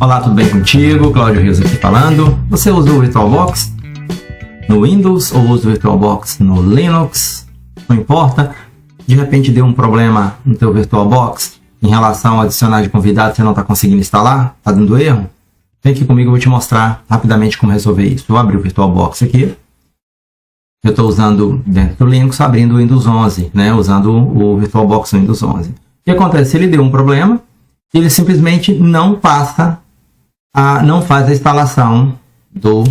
Olá, tudo bem contigo? Cláudio Rios aqui falando. Você usa o VirtualBox no Windows ou usa o VirtualBox no Linux? Não importa. De repente deu um problema no teu VirtualBox em relação a adicionar de convidado, você não está conseguindo instalar? Está dando erro? Vem aqui comigo, eu vou te mostrar rapidamente como resolver isso. Eu vou abrir o VirtualBox aqui. Eu estou usando dentro do Linux, abrindo o Windows 11, né? Usando o VirtualBox no Windows 11. O que acontece? Ele deu um problema, ele simplesmente não faz a instalação do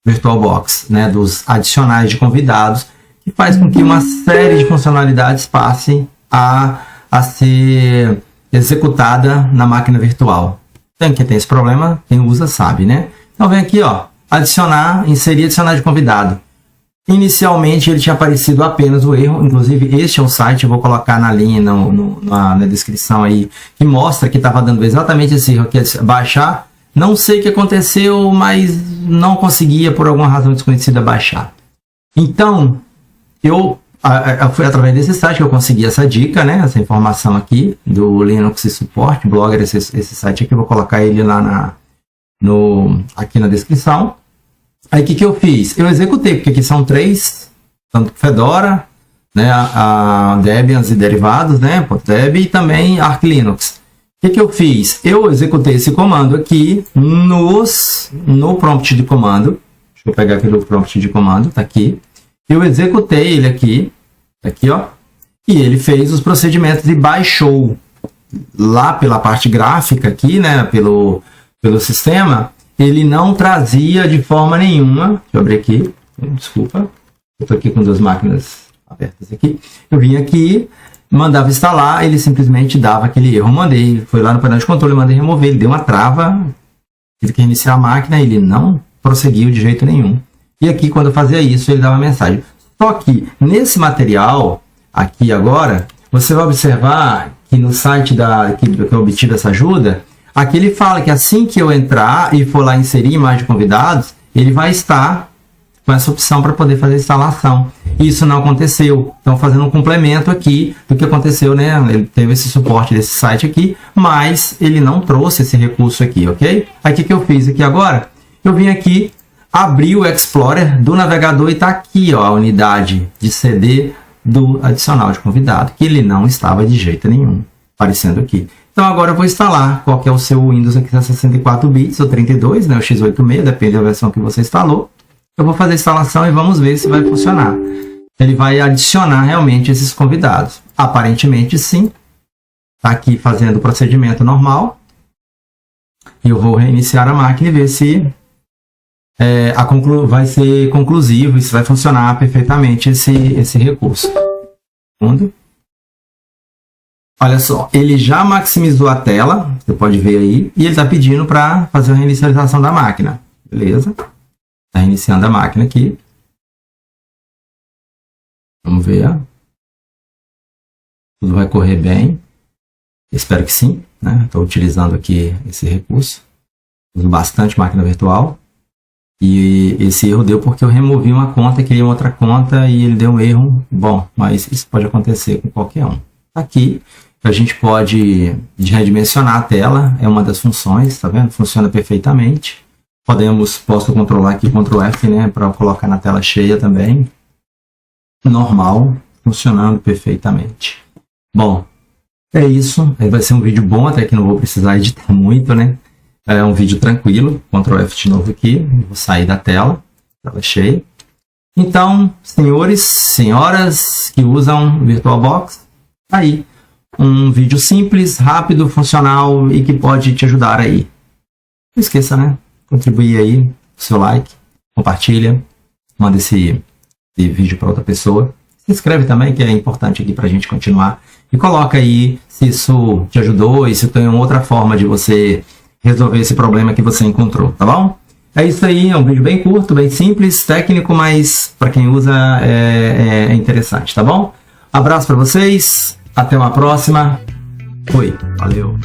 VirtualBox, né? Dos adicionais de convidados, que faz com que uma série de funcionalidades passe a ser executada na máquina virtual. Então, quem tem esse problema, quem usa sabe, né? Então, vem aqui, ó, inserir adicionar de convidado. Inicialmente, ele tinha aparecido apenas o erro, inclusive este é o site, eu vou colocar na linha, na descrição aí, que mostra que estava dando exatamente esse erro, que é baixar. Não sei o que aconteceu, mas não conseguia, por alguma razão desconhecida, baixar. Então, foi através desse site que eu consegui essa dica, né? Essa informação aqui do Linux Support Blogger, esse site aqui, eu vou colocar ele lá aqui na descrição. Aí o que eu fiz? Eu executei, porque aqui são 3, tanto Fedora, né? A Debian e derivados, né? Deb e também Arch Linux. O que eu fiz? Eu executei esse comando aqui no prompt de comando. Deixa eu pegar aqui o prompt de comando, tá aqui. Eu executei ele aqui, ó, e ele fez os procedimentos e baixou lá pela parte gráfica aqui, né, pelo sistema. Ele não trazia de forma nenhuma, deixa eu abrir aqui, desculpa, eu estou aqui com 2 máquinas abertas aqui. Eu vim aqui, mandava instalar, ele simplesmente dava aquele erro. Foi lá no painel de controle, mandei remover, ele deu uma trava, tive que reiniciar a máquina, ele não prosseguiu de jeito nenhum. E aqui, quando eu fazia isso, ele dava mensagem. Só que, nesse material, aqui agora, você vai observar que no site que eu obtive essa ajuda, aqui ele fala que assim que eu entrar e for lá inserir imagem de convidados, ele vai estar com essa opção para poder fazer a instalação. Isso não aconteceu. Então, fazendo um complemento aqui do que aconteceu, né? Ele teve esse suporte desse site aqui, mas ele não trouxe esse recurso aqui, ok? Aí, o que eu fiz aqui agora? Eu vim aqui, abri o Explorer do navegador e está aqui, ó, a unidade de CD do adicional de convidado, que ele não estava de jeito nenhum aparecendo aqui. Então, agora eu vou instalar qual que é o seu Windows aqui, 64 bits ou 32, né, o x86, depende da versão que você instalou. Eu vou fazer a instalação e vamos ver se vai funcionar. Ele vai adicionar realmente esses convidados. Aparentemente, sim. Está aqui fazendo o procedimento normal. E eu vou reiniciar a máquina e ver se vai ser conclusivo e se vai funcionar perfeitamente esse recurso. Olha só, ele já maximizou a tela, você pode ver aí, e ele está pedindo para fazer a reinicialização da máquina. Beleza? Está reiniciando a máquina aqui. Vamos ver. Tudo vai correr bem. Espero que sim, né? Estou utilizando aqui esse recurso. Uso bastante máquina virtual. E esse erro deu porque eu removi uma conta, criei outra conta e ele deu um erro. Bom, mas isso pode acontecer com qualquer um. Aqui, a gente pode redimensionar a tela, é uma das funções, tá vendo? Funciona perfeitamente. Posso controlar aqui, Ctrl F, né, para colocar na tela cheia também. Normal, funcionando perfeitamente. Bom, é isso. Vai ser um vídeo bom, até que não vou precisar editar muito, né? É um vídeo tranquilo. Ctrl F de novo aqui. Vou sair da tela cheia. Então, senhores, senhoras que usam VirtualBox, aí um vídeo simples, rápido, funcional e que pode te ajudar aí. Não esqueça, né? Contribuir aí, seu like, compartilha, manda esse vídeo para outra pessoa. Se inscreve também, que é importante aqui para a gente continuar. E coloca aí se isso te ajudou e se tem outra forma de você resolver esse problema que você encontrou, tá bom? É isso aí, é um vídeo bem curto, bem simples, técnico, mas para quem usa é interessante, tá bom? Abraço para vocês, até uma próxima. Fui, valeu!